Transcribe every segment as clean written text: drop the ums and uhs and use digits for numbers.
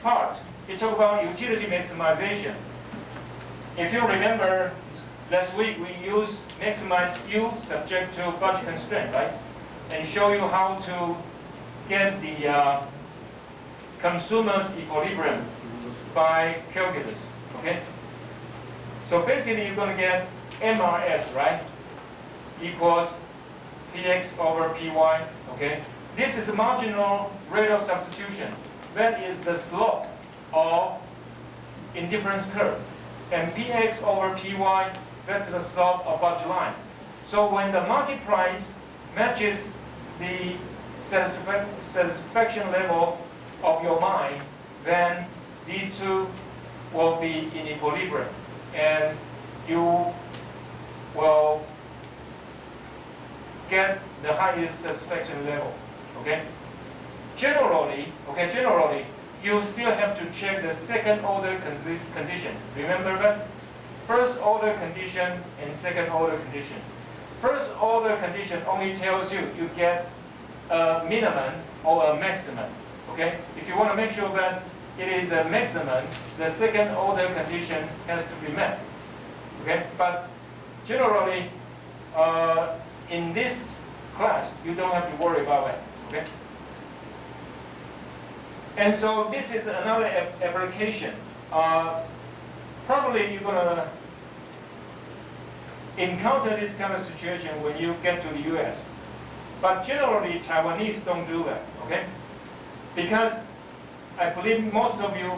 part, we talk about utility maximization. If you remember, last week we used maximize U subject to budget constraint, right? And show you how to get the consumer's equilibrium by calculus, okay? So basically you're going to get MRS, right? Equals Px over Py, okay? This is the marginal rate of substitution. That is the slope of indifference curve. And Px over Py, that's the slope of budget line. So when the market price matches the satisfaction level of your mine, then these two will be in equilibrium. And you will get the highest satisfaction level, okay? Generally, you still have to check the second order condition. Remember that? First order condition and second order condition. First order condition only tells you get a minimum or a maximum, okay? If you want to make sure that it is a maximum, the second order condition has to be met, okay? But generally, in this class, you don't have to worry about that, okay? And so this is another application. Probably you're gonna encounter this kind of situation when you get to the US. But generally, Taiwanese don't do that, okay? Because I believe most of you,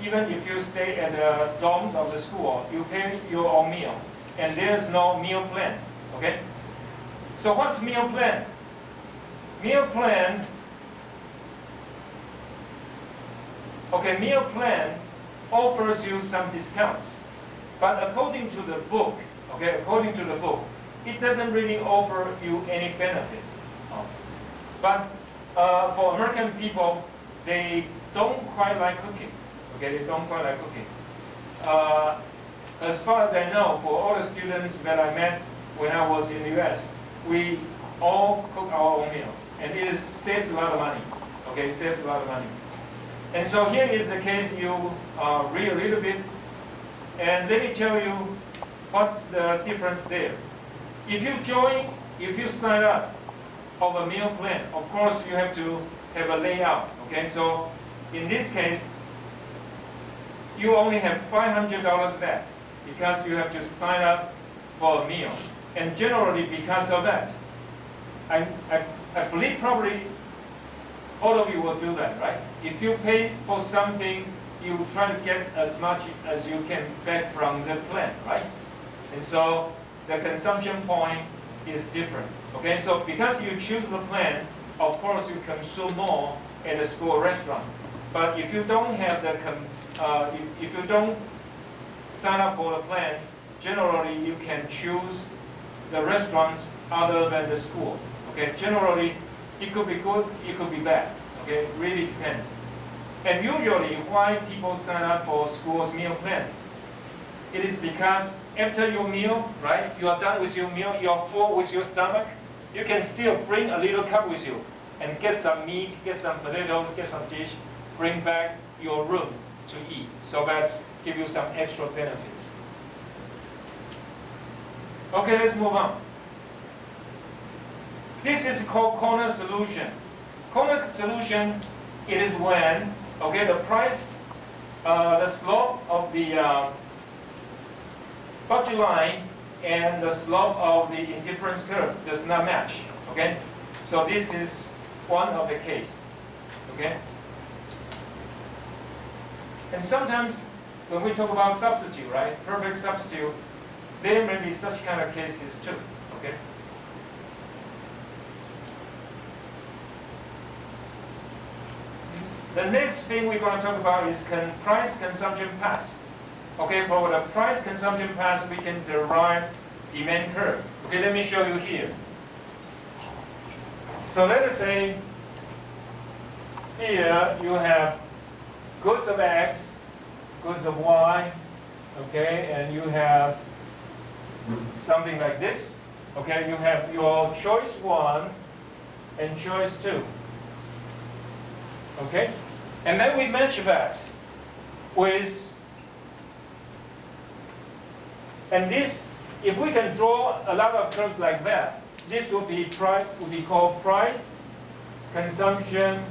even if you stay at the dorms of the school, you pay your own meal. And there's no meal plan, okay? So what's meal plan? Meal plan, okay, meal plan offers you some discounts. But according to the book, okay, according to the book, it doesn't really offer you any benefits. But for American people, they don't quite like cooking. Okay, they don't quite like cooking. As far as I know, for all the students that I met when I was in the US, we all cook our own meal. And it saves a lot of money. Okay, saves a lot of money. And so here is the case. You read a little bit. And let me tell you what's the difference there. If you sign up of a meal plan, of course you have to have a layout. Okay, so in this case, you only have $500 left because you have to sign up for a meal. And generally, because of that, I believe probably all of you will do that, right? If you pay for something, you try to get as much as you can back from the plan, right? And so the consumption point is different. Okay, so because you choose the plan, of course you consume more at the school restaurant. But if you don't have the if you don't sign up for the plan, generally you can choose the restaurants other than the school. Okay, generally it could be good, it could be bad. Okay, it really depends. And usually why people sign up for school's meal plan? It is because after your meal, right, you are done with your meal, you are full with your stomach, you can still bring a little cup with you and get some meat, get some potatoes, get some dish, bring back your room to eat. So that's give you some extra benefits. Okay, let's move on. This is called corner solution. Corner solution, it is when, okay, the price, the slope of the budget line and the slope of the indifference curve does not match, okay? So this is one of the case, okay? And sometimes when we talk about substitute, right, perfect substitute, there may be such kind of cases too, okay? The next thing we're going to talk about is price consumption path. Okay, for the price consumption path, we can derive demand curve. Okay, let me show you here. So let us say here you have goods of X, goods of Y, okay, and you have something like this. Okay, you have your choice 1 and choice 2. Okay, And then we match that with, and this, if we can draw a lot of curves like that, this would be called price consumption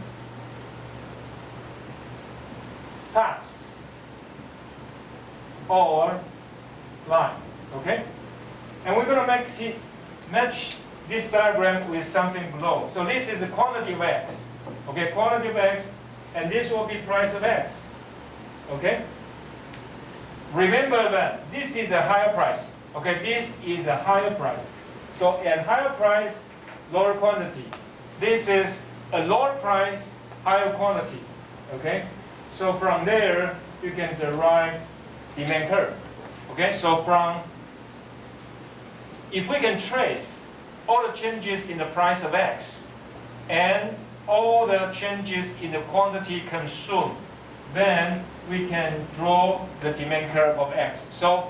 path or line. Okay? And we're going to match this diagram with something below. So this is the quantity of X. Okay, quantity of X, and this will be price of X. Okay? Remember that this is a higher price. Okay, this is a higher price. So at higher price, lower quantity. This is a lower price, higher quantity. Okay? So from there, you can derive demand curve. Okay, so if we can trace all the changes in the price of X and all the changes in the quantity consumed, then we can draw the demand curve of X. So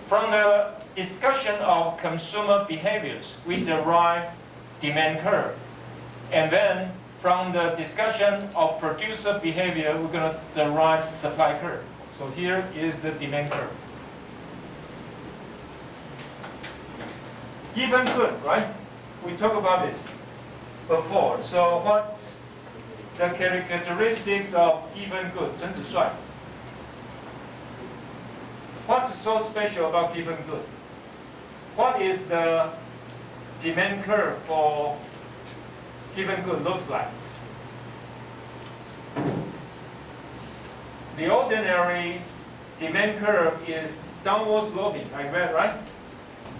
from the discussion of consumer behaviors, we derive demand curve. And then from the discussion of producer behavior, we're going to derive supply curve. So here is the demand curve. Given good, right? We talked about this before. So what's the characteristics of given good? 曾子帅. What's so special about given good? What is the demand curve for given good looks like? The ordinary demand curve is downward sloping like that, right?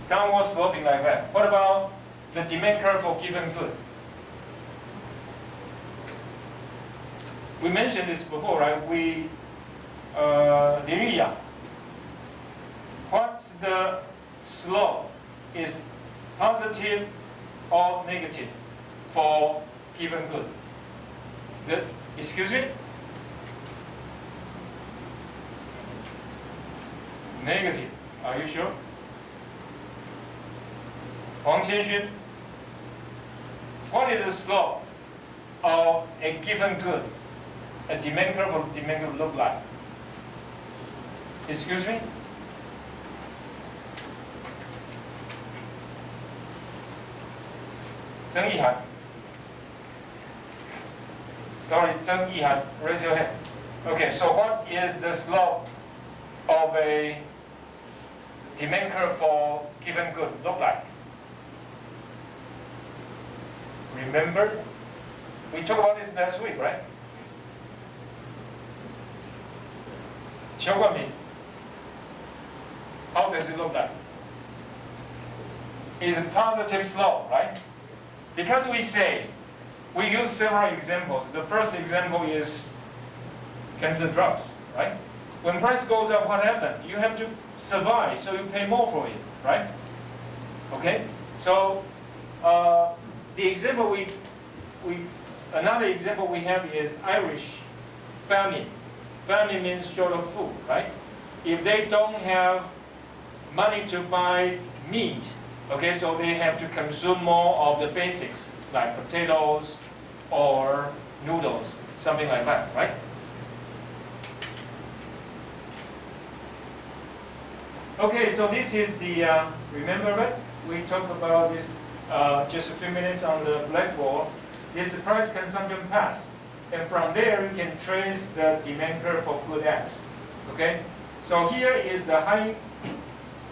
Downward sloping like that. What about the demand curve for given good? We mentioned this before, right? Liu Yang. What's the slope? Is positive or negative for given good? Excuse me? Negative. Are you sure? Wang Qianxun, what is the slope of a given good? A demand curve of demand good look like? Excuse me? Zheng Yihan. Sorry, Zheng Yihan, raise your hand. Okay, so what is the slope of a demand curve for given good look like? Remember? We talked about this last week, right? Qiao Guanping. How does it look like? It's a positive slope, right? Because we use several examples. The first example is cancer drugs, right? When price goes up, what happens? You have to survive, so you pay more for it, right? Okay? So the example another example we have is Irish famine. Famine means short of food, right? If they don't have money to buy meat, okay, so they have to consume more of the basics, like potatoes or noodles, something like that, right? Okay, so this is the, remember it? We talked about this just a few minutes on the blackboard. This is the price consumption path. And from there, you can trace the demand curve for good X. Okay? So here is the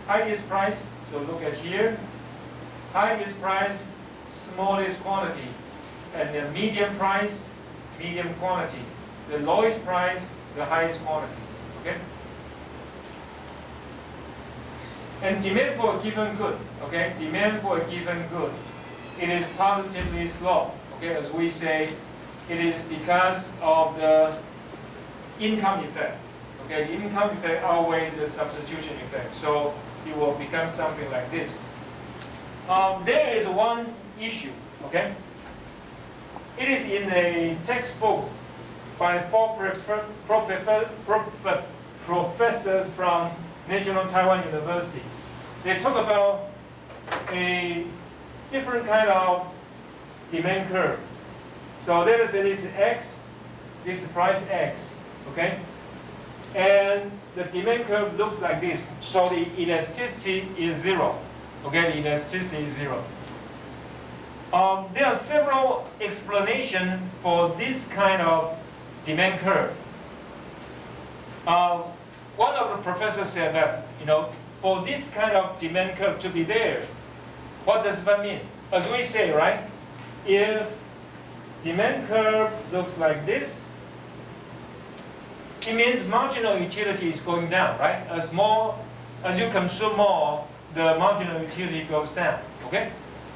highest price. So look at here. Highest price, smallest quantity. And the medium price, medium quantity. The lowest price, the highest quantity. Okay? And demand for a given good. Okay? Demand for a given good. It is positively slow. Okay? As we say, it is because of the income effect. Okay, the income effect outweighs the substitution effect. So it will become something like this. There is one issue, okay? It is in a textbook by 4 professors from National Taiwan University. They talk about a different kind of demand curve. So let us say this is X, this is price X, okay? And the demand curve looks like this. So the elasticity is 0, okay? The elasticity is 0. There are several explanations for this kind of demand curve. One of the professors said that, for this kind of demand curve to be there, what does that mean? As we say, right? If demand curve looks like this, it means marginal utility is going down, right? As you consume more, the marginal utility goes down, okay?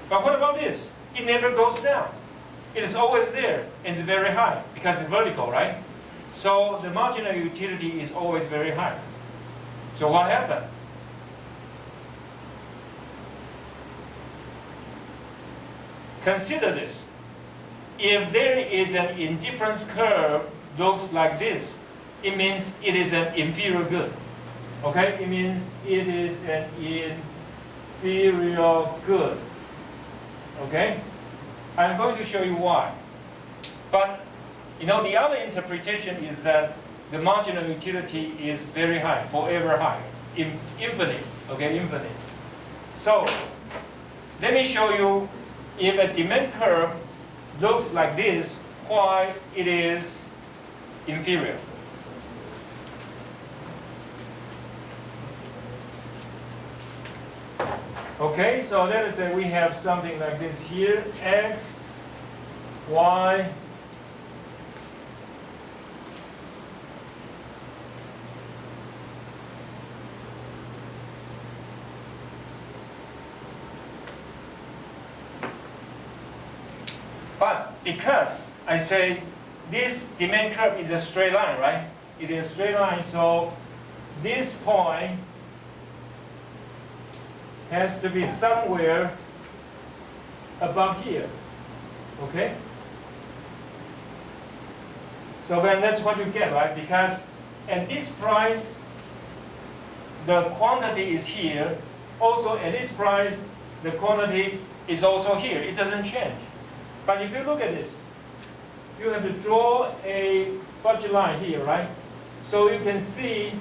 But what about this? It never goes down. It is always there, and it's very high, because it's vertical, right? So the marginal utility is always very high. So what happened? Consider this. If there is an indifference curve looks like this, it means it is an inferior good. Okay? It means it is an inferior good. Okay? I'm going to show you why. But, the other interpretation is that the marginal utility is very high, forever high, infinite. Okay? Infinite. So, let me show you if a demand curve looks like this, why it is inferior. Okay, so let us say we have something like this here, X, Y, but because I say this demand curve is a straight line, right? It is a straight line, so this point has to be somewhere above here, okay? So then that's what you get, right? Because at this price, the quantity is here. Also at this price, the quantity is also here. It doesn't change. But if you look at this, you have to draw a budget line here, right? So you can see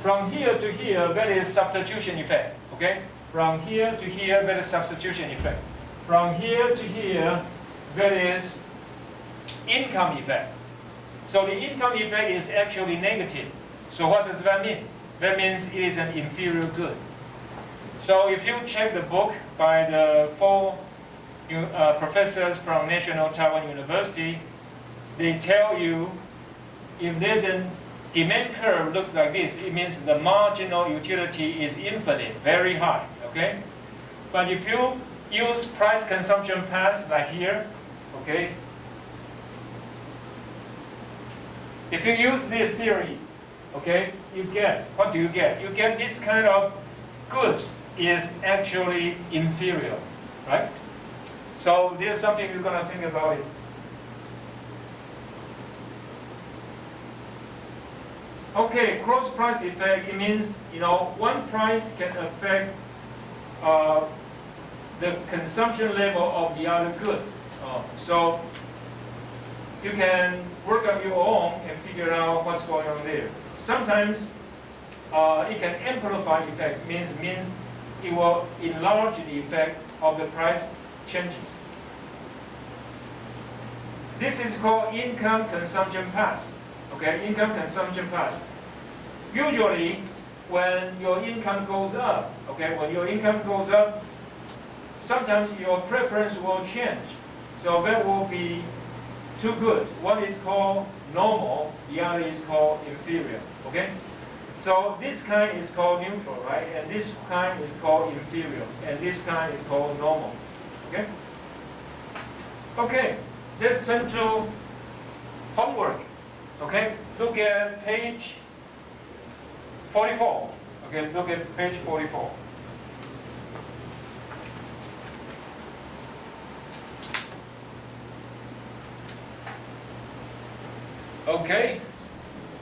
from here to here, that is substitution effect, okay? From here to here, that is substitution effect. From here to here, that is income effect. So the income effect is actually negative. So what does that mean? That means it is an inferior good. So if you check the book by the 4 professors from National Taiwan University, they tell you if there's a demand curve looks like this, it means the marginal utility is infinite, very high, okay? But if you use price consumption path like here, okay? If you use this theory, okay, you get, what do you get? You get this kind of goods is actually inferior, right? So there's something you're going to think about it. Okay, cross price effect, it means, one price can affect the consumption level of the other good. So you can work on your own and figure out what's going on there. Sometimes it can amplify effect, means it will enlarge the effect of the price changes. This is called income consumption path. Okay, income consumption path. Usually, when your income goes up, okay, when your income goes up, sometimes your preference will change. So there will be two goods. One is called normal, the other is called inferior. Okay? So this kind is called neutral, right? And this kind is called inferior. And this kind is called normal. Okay? Okay, let's turn to homework. Okay? Look at page 44. Okay, look at page 44. Okay,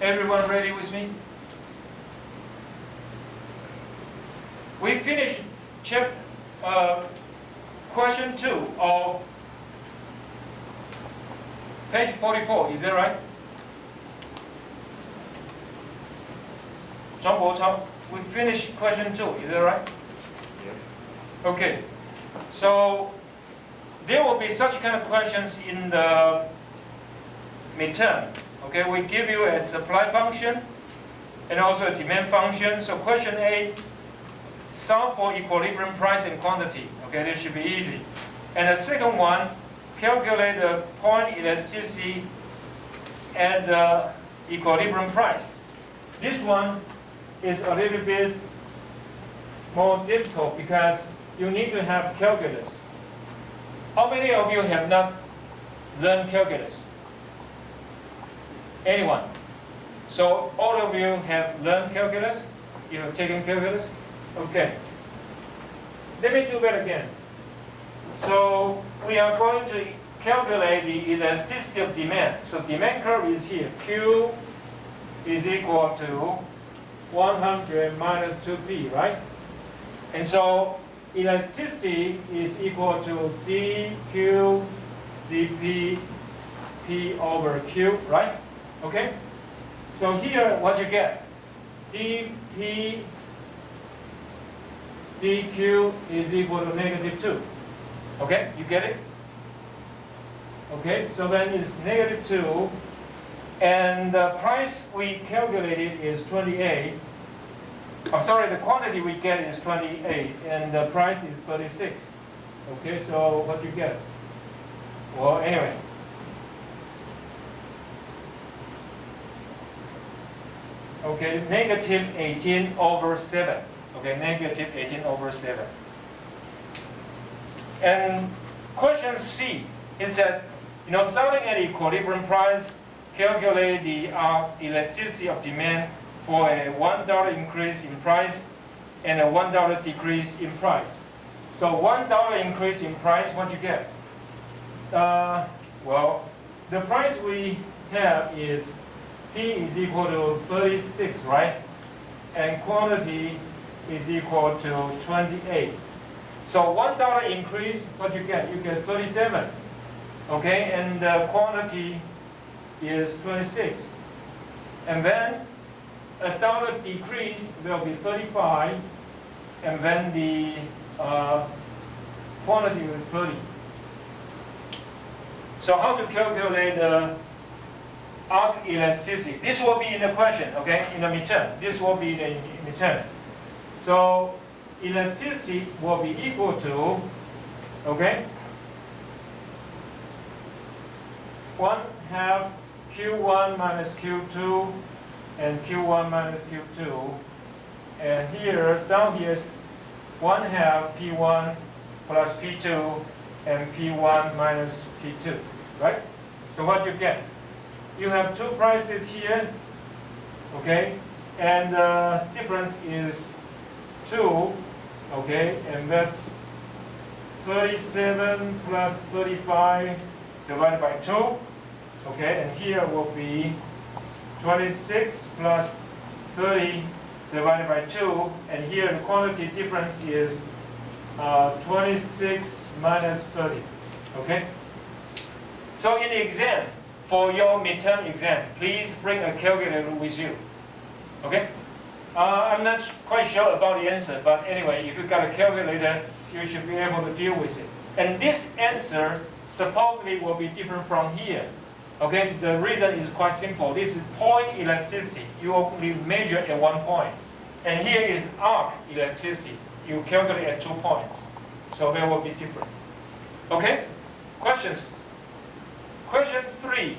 everyone ready with me? We finished question 2 of page 44. Is that right? We finished question 2. Is that right? Yeah. Okay. So there will be such kind of questions in the midterm. Okay, we give you a supply function and also a demand function. So question 8, solve for equilibrium price and quantity. Okay, this should be easy. And the second one, calculate the point elasticity at the equilibrium price. This one is a little bit more difficult because you need to have calculus. How many of you have not learned calculus? Anyone? So all of you have learned calculus? You have taken calculus? Okay. Let me do that again. So we are going to calculate the elasticity of demand. So demand curve is here. Q is equal to 100 minus 2P, right? And so elasticity is equal to dQ dP P over Q, right? Okay? So here, what you get? dP dQ is equal to -2. Okay? You get it? Okay, so then it's -2. And the price we calculated is 28. I'm sorry, the quantity we get is 28, and the price is 36. Okay, so what you get? Well, anyway. Okay, -18 over 7. Okay, -18 over 7. And question C is that, starting at equilibrium price, calculate the elasticity of demand for a $1 increase in price and a $1 decrease in price. So $1 increase in price, what you get? Well, the price we have is P is equal to 36, right? And quantity is equal to 28. So $1 increase, what you get? You get 37. Okay, and the quantity is 26. And then $1 decrease will be 35, and then the quantity is 30. So how to calculate the arc elasticity? This will be in the question, okay, in the midterm. This will be in the midterm. So elasticity will be equal to, okay, 1/2 Q1 minus Q2 and Q1 minus Q2. And here, down here is 1/2 P1 plus P2 and P1 minus P2, right? So what you get? You have two prices here, okay? And the difference is 2, okay? And that's 37 plus 35 divided by 2, okay? And here will be 26 plus 30 divided by 2, and here the quantity difference is 26 minus 30, okay? So in the exam, for your midterm exam, please bring a calculator with you, okay? I'm not quite sure about the answer, but anyway, if you got a calculator, you should be able to deal with it. And this answer supposedly will be different from here. Okay, the reason is quite simple. This is point elasticity. You only measure at 1 point. And here is arc elasticity. You calculate at 2 points. So they will be different. Okay? Questions? Question 3.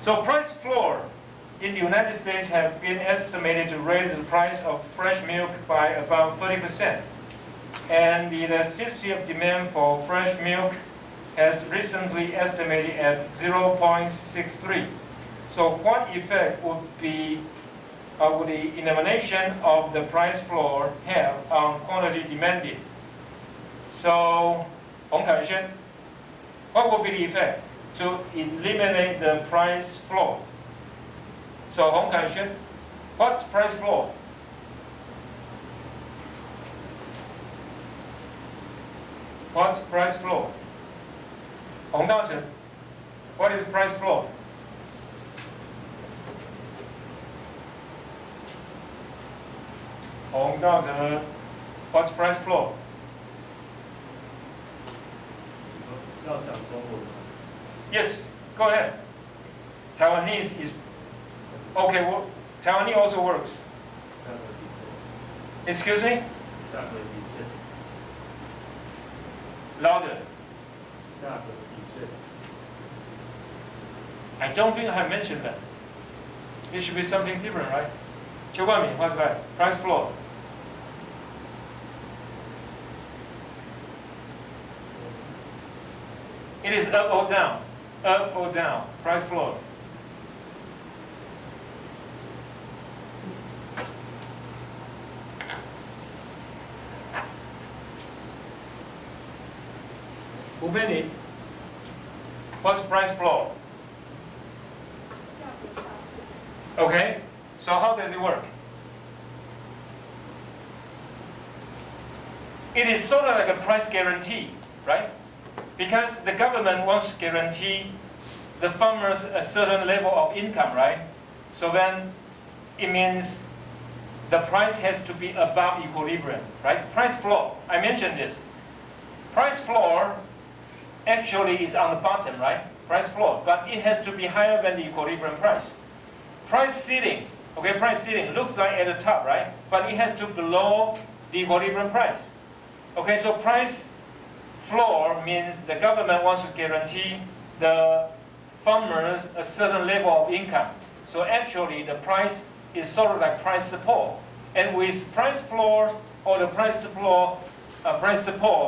So price floor in the United States have been estimated to raise the price of fresh milk by about 30%. And the elasticity of demand for fresh milk has recently estimated at 0.63. So what effect would the elimination of the price floor have on quantity demanded? So, Hong Kai-Shen, what would be the effect to eliminate the price floor? So, Hong Kai-Shen, what's price floor? What's price floor? 洪道成 what is price floor? Hong Dao, what's price floor? Yes, go ahead. Taiwanese is okay. Well, Taiwanese also works. Excuse me? Louder. I don't think I have mentioned that. It should be something different, right? Chiu Guanmin, what's that? Price floor. It is up or down. Up or down. Price floor. Ubeni, what's price floor? Okay, so how does it work? It is sort of like a price guarantee, right? Because the government wants to guarantee the farmers a certain level of income, right? So then it means the price has to be above equilibrium, right? Price floor, I mentioned this. Price floor actually is on the bottom, right? Price floor, but it has to be higher than the equilibrium price. Price ceiling, okay, price ceiling looks like at the top, right? But it has to be below the equilibrium price. Okay, so price floor means the government wants to guarantee the farmers a certain level of income. So actually the price is sort of like price support. And with price floor or the price support,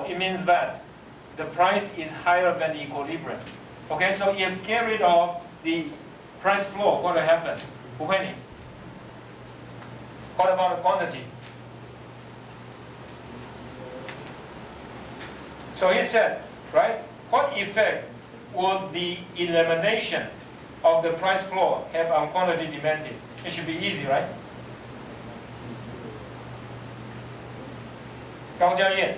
it means that the price is higher than the equilibrium. Okay, so if you get rid of the price floor, what will happen? What about the quantity? So he said, right, what effect would the elimination of the price floor have on quantity demanded? It should be easy, right? Gao Jiayan,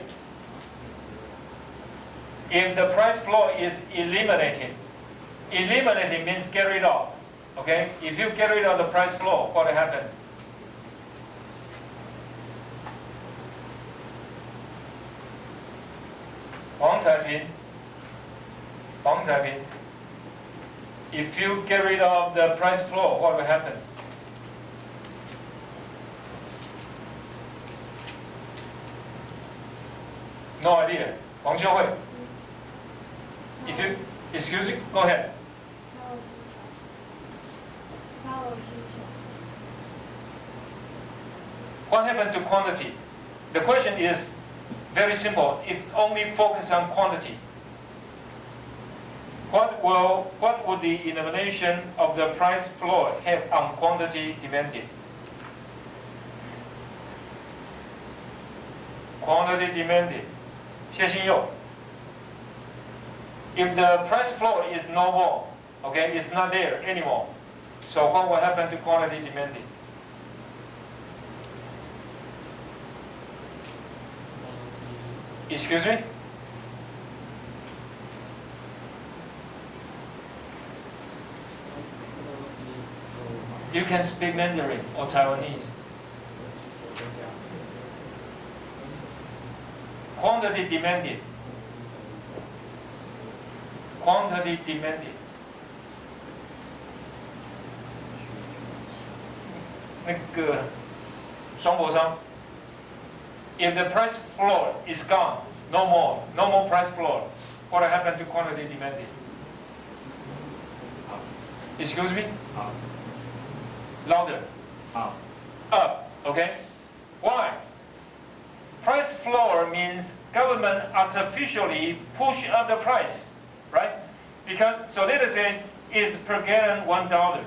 if the price floor is eliminated means get rid of. Okay? If you get rid of the price floor, what will happen? Wang Taiping, if you get rid of the price floor, what will happen? No idea. Wang Xiuhui. If you, excuse me, go ahead. What happened to quantity? The question is very simple. It only focuses on quantity. What would the elimination of the price floor have on quantity demanded? Quantity demanded. Xie Xinyou. If the price floor is no more, okay, it's not there anymore. So what will happen to quantity demanded? Excuse me? You can speak Mandarin or Taiwanese. Quantity demanded. Quantity demanded. 那个双博商 if the price floor is gone, no more price floor, what will happen to quantity demanded? Excuse me? Louder. Up, okay? Why? Price floor means government artificially push up the price, right? Because, so let us say, it's per gallon $1,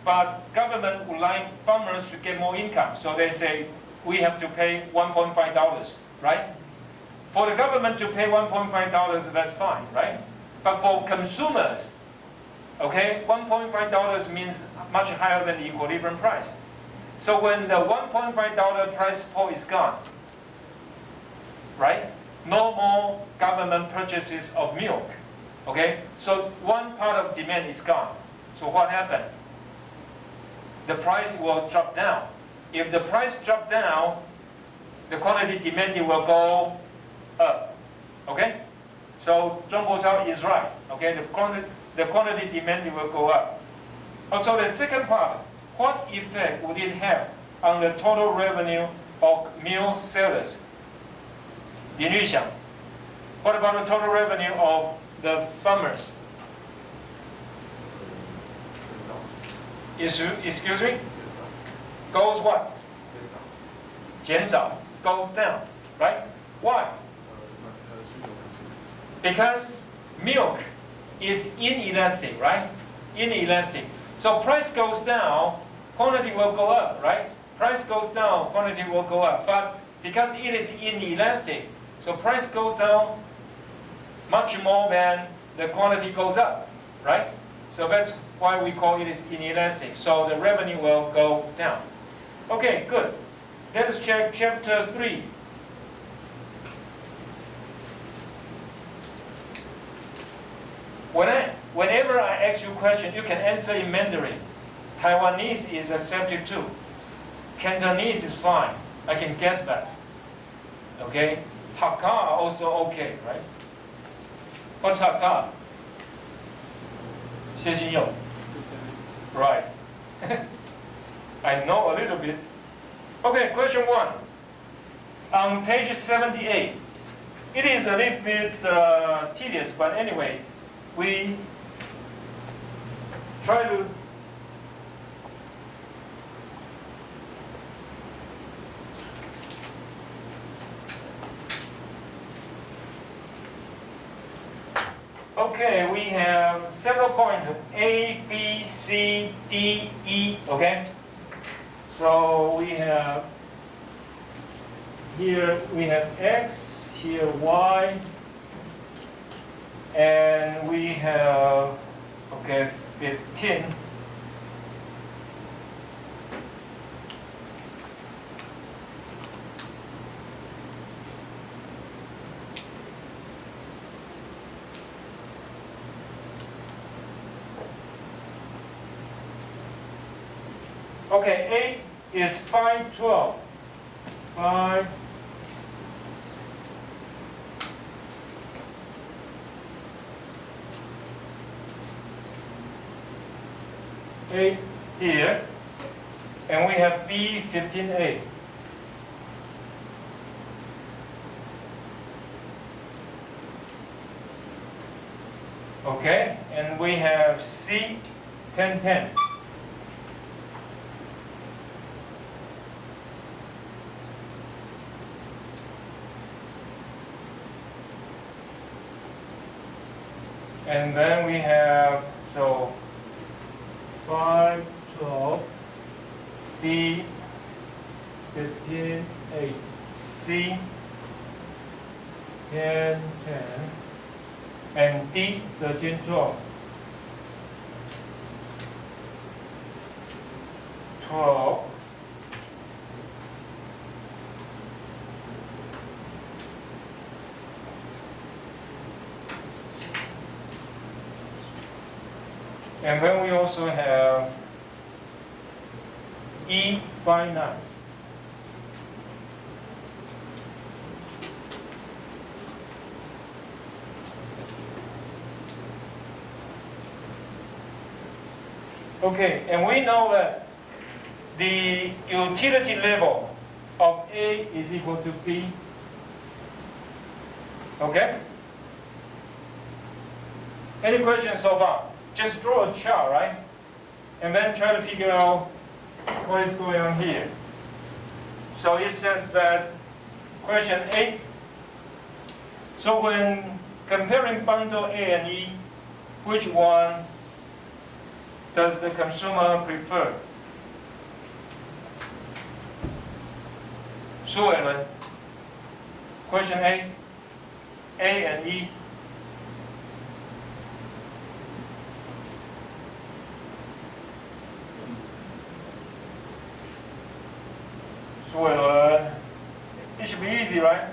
but government would like farmers to get more income, so they say, we have to pay $1.5, right? For the government to pay $1.5, that's fine, right? But for consumers, okay, $1.5 means much higher than the equilibrium price. So when the $1.5 price floor is gone, right? No more government government purchases of milk. Okay, so one part of demand is gone. So what happened? The price will drop down. If the price drop down, the quantity demanded will go up. Okay, so Zhong Bo Zhao is right. Okay, the quantity demanded will go up. Also, the second part, what effect would it have on the total revenue of milk sellers? 林玉祥. What about the total revenue of the farmers? Excuse me? Goes what? 减少. Goes down, right? Why? Because milk is inelastic, right? Inelastic. So price goes down, quantity will go up, right? Price goes down, quantity will go up. But because it is inelastic, so price goes down much more than the quantity goes up, right? So that's why we call it is inelastic. So the revenue will go down. Okay, good. Let's check chapter 3. Whenever I ask you a question, you can answer in Mandarin. Taiwanese is accepted too. Cantonese is fine. I can guess that. Okay? Hakka also okay, right? What's Hakka? 谢金佑. Right. I know a little bit. Okay, question 1. On page 78. It is a little bit tedious, but anyway, we try to okay, we have several points, A, B, C, D, E, okay? So we have, here we have X, here Y, and we have, okay, 15. Okay, A is 5, 12. 5. A here, and we have B 15A. Okay, and we have C 1010. And then we have, so 5, 12, B 15, 8, C 10, 10, and D 13, 12. 12. And then we also have E 59. Okay, and we know that the utility level of A is equal to B. Okay? Any questions so far? Just draw a chart, right? And then try to figure out what is going on here. So it says that question 8. So when comparing bundle A and E, which one does the consumer prefer? Su Weilun. Question 8. A and E. It should be easy, right?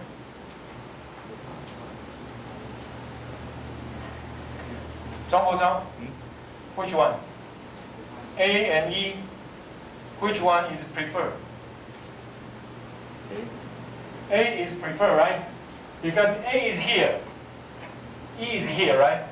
张国昌, which one? A and E, which one is preferred? A is preferred, right? Because A is here, E is here, right?